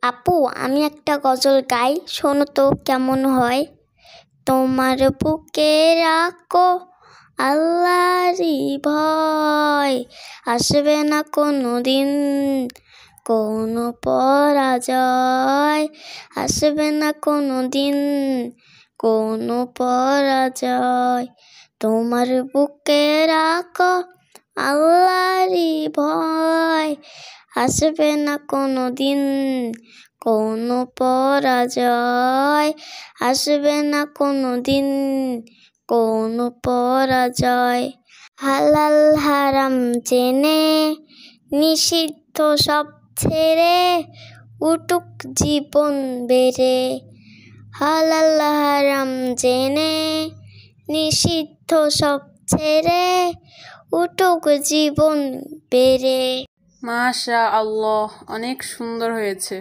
আপু, আমি একটা গজল গাই, শোনো তো কেমন হয়। তোমার বুকে রাখো আল্লাহরই ভয়, আসবে না কোনো দিন কোনো পরাজয়, আসবে না কোনো দিন কোনো পরাজয়। তোমার বুকে রাখো আল্লাহরই ভয়, আসবে না কোনো দিন কোনো পরাজয়, আসবে না কোনো দিন কোনো পরাজয়। হালাল হারাম জেনে নিষিদ্ধ সব ছেড়ে উঠুক জীবন বেড়ে, হালাল হারাম জেনে নিষিদ্ধ সব ছেড়ে উঠুক জীবন বেড়ে। মাশাআল্লাহ, অনেক সুন্দর হয়েছে।